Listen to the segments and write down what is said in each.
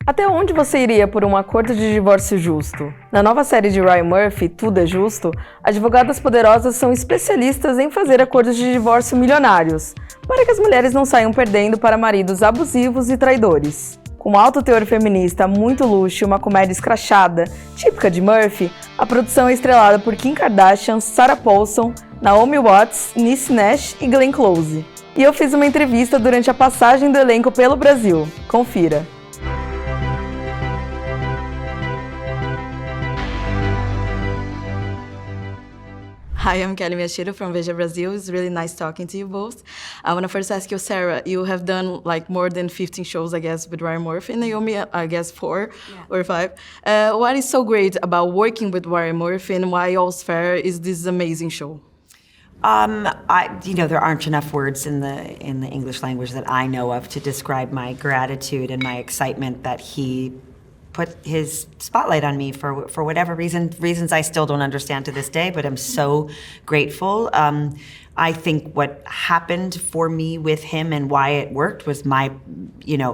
Até onde você iria por um acordo de divórcio justo? Na nova série de Ryan Murphy, Tudo é Justo, advogadas poderosas são especialistas em fazer acordos de divórcio milionários, para que as mulheres não saiam perdendo para maridos abusivos e traidores. Com alto teor feminista, muito luxo e uma comédia escrachada, típica de Murphy, a produção é estrelada por Kim Kardashian, Sarah Paulson, Naomi Watts, Niecy Nash e Glenn Close. E eu fiz uma entrevista durante a passagem do elenco pelo Brasil. Confira! Hi, I'm Kelly Miyashiro from Veja Brazil. It's really nice talking to you both. I want to first ask you, Sarah, you have done like more than 15 shows, I guess, with Ryan Murphy, and Naomi, I guess 4 or 5. What is so great about working with Ryan Murphy, and why All's Fair is this amazing show? There aren't enough words in the English language that I know of to describe my gratitude and my excitement that he put his spotlight on me for whatever reasons I still don't understand to this day, but I'm so grateful. I think what happened for me with him and why it worked was my,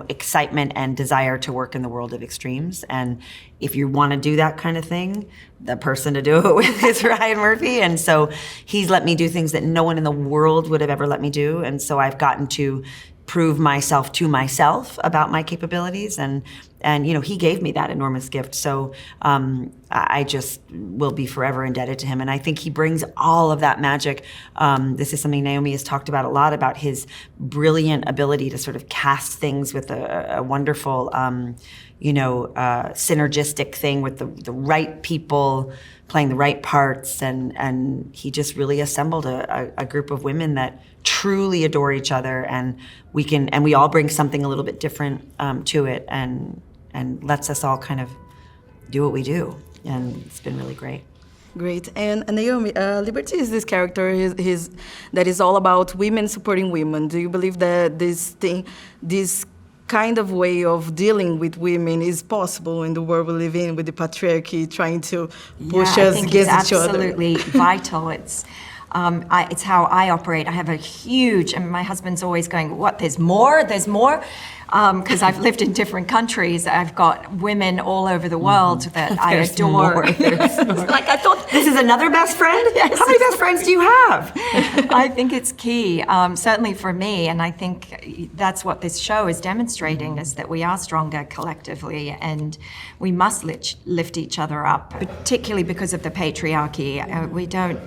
excitement and desire to work in the world of extremes. And if you want to do that kind of thing, the person to do it with is Ryan Murphy. And so he's let me do things that no one in the world would have ever let me do. And so I've gotten to prove myself to myself about my capabilities, and he gave me that enormous gift. So I just will be forever indebted to him, and I think he brings all of that magic. This is something Naomi has talked about a lot, about his brilliant ability to sort of cast things with a wonderful synergistic thing with the right people playing the right parts, and he just really assembled a group of women that truly adore each other, and we all bring something a little bit different to it, and lets us all kind of do what we do, and it's been really great. Great. And Naomi, Liberty is this character that is all about women supporting women. Do you believe that this kind of way of dealing with women is possible in the world we live in, with the patriarchy trying to push us against each other? It's absolutely vital. It's how I operate. I have and my husband's always going, what, there's more? Because I've lived in different countries. I've got women all over the world that I adore. Like, I thought, this is another best friend? Yes, how many best friends do you have? I think it's key, certainly for me, and I think that's what this show is demonstrating, is that we are stronger collectively, and we must lift each other up, particularly because of the patriarchy. We don't,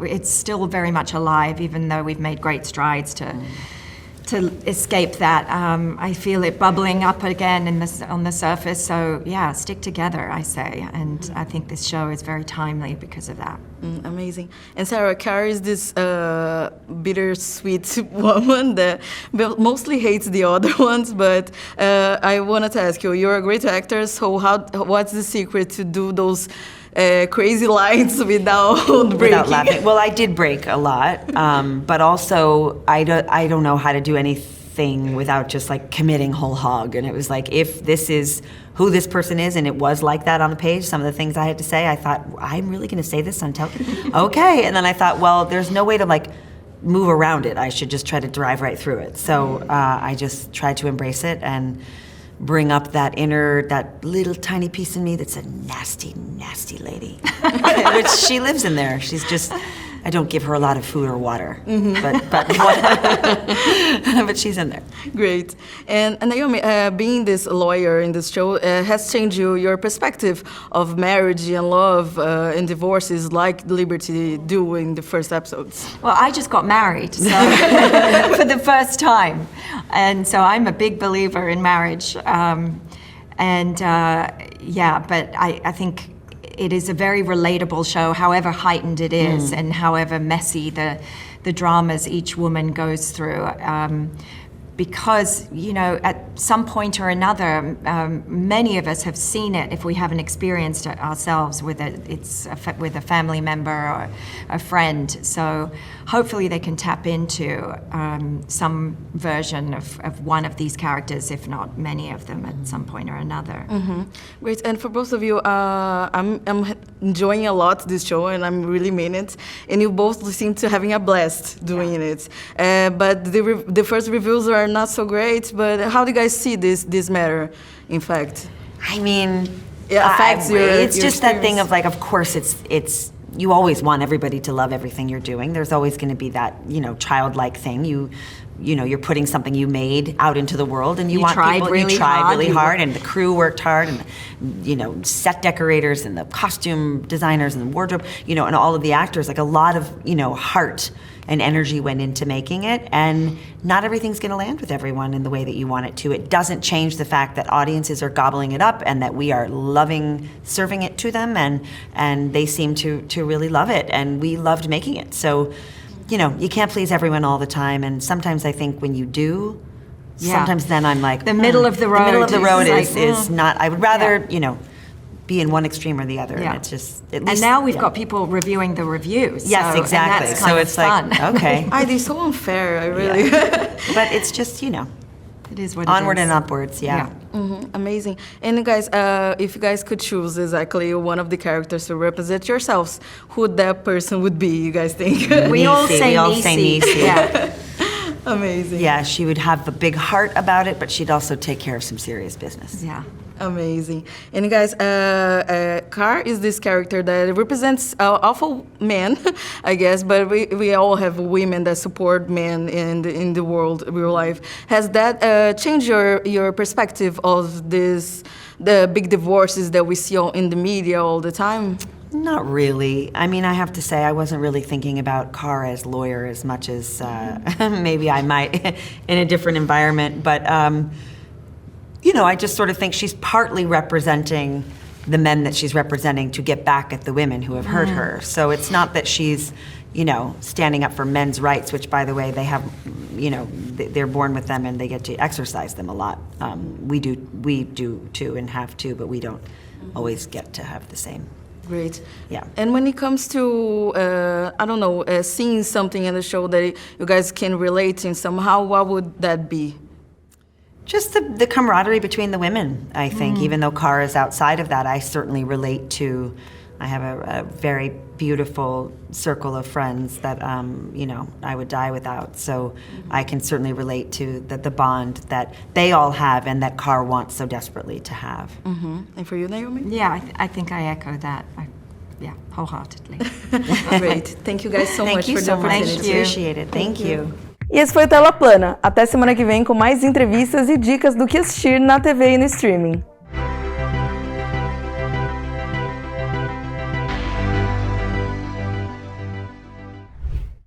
it's still very much alive, even though we've made great strides to escape that. I feel it bubbling up again on the surface. So yeah, stick together, I say. And I think this show is very timely because of that. Amazing. And Sarah carries this bittersweet woman that mostly hates the other ones. But I wanted to ask you, you're a great actor, so what's the secret to do those crazy lines without breaking? Without laughing. Well, I did break a lot, but also I don't know how to do anything without just like committing whole hog. And it was like, if this is who this person is, and it was like that on the page, some of the things I had to say, I thought, I'm really going to say this on television? Okay. And then I thought, well, there's no way to like move around it. I should just try to drive right through it. So I just tried to embrace it and bring up that little tiny piece in me that's a nasty, nasty lady, which she lives in there. She's just, I don't give her a lot of food or water, but she's in there. Great. And Naomi, being this lawyer in this show has changed your perspective of marriage and love and divorces, like Liberty do in the first episodes. Well, I just got married so for the first time, and so I'm a big believer in marriage. But I think it is a very relatable show, however heightened it is, and however messy the dramas each woman goes through. Because, at some point or another, many of us have seen it if we haven't experienced it ourselves with a family member or a friend. So hopefully they can tap into some version of one of these characters, if not many of them at some point or another. Great. And for both of you, I'm enjoying a lot this show, and I'm really mean it. And you both seem to having a blast doing it. But the first reviews are not so great. But how do you guys see this matter? In fact, I mean, it affects it's your just that thing experience. of like, of course, it's you always want everybody to love everything you're doing. There's always going to be that, childlike thing. You're putting something you made out into the world, and you want tried people. really You tried hard. really hard, and the crew worked hard, and set decorators and the costume designers and the wardrobe, and all of the actors. Like a lot of heart and energy went into making it, and not everything's going to land with everyone in the way that you want it to. It doesn't change the fact that audiences are gobbling it up, and that we are loving serving it to them, and they seem to really love it, and we loved making it. So, you can't please everyone all the time, and sometimes I think when you do, sometimes then I'm like, The middle of the road The middle of the is road like, is not. I would rather, be in one extreme or the other, Yeah. and it's just. At And least, now we've got people reviewing the reviews. Yes, so, exactly. And that's kind So of it's fun. like, okay, They're so unfair. I really. but it's just It is what onward it is. and upwards. Yeah. Amazing. And guys, if you guys could choose exactly one of the characters to represent yourselves, who that person would be, you guys think? We all Niecy. say We all say Niecy. Niecy. Yeah. Amazing. Yeah, she would have a big heart about it, but she'd also take care of some serious business. Yeah. Amazing. And guys, Car is this character that represents awful men, I guess, but we all have women that support men in the world, real life. Has that changed your perspective of the big divorces that we see in the media all the time? Not really. I mean, I have to say, I wasn't really thinking about Carr as lawyer as much as maybe I might in a different environment. But, I just sort of think she's partly representing the men that she's representing to get back at the women who have hurt her. So it's not that she's, standing up for men's rights, which, by the way, they have, they're born with them and they get to exercise them a lot. We do too and have to, but we don't always get to have the same. Great. Yeah. And when it comes to, seeing something in the show that you guys can relate in somehow, what would that be? Just the camaraderie between the women, I think. Even though Carr is outside of that, I certainly relate to. I have a very beautiful circle of friends that, I would die without. So I can certainly relate to the bond that they all have and that Carr wants so desperately to have. And for you, Naomi? Yeah, I think I echo that. Wholeheartedly. Great. Thank you guys so much Thank you for so the much. opportunity. Appreciate it. Thank you. E esse foi o Tela Plana. Até semana que vem com mais entrevistas e dicas do que assistir na TV e no streaming.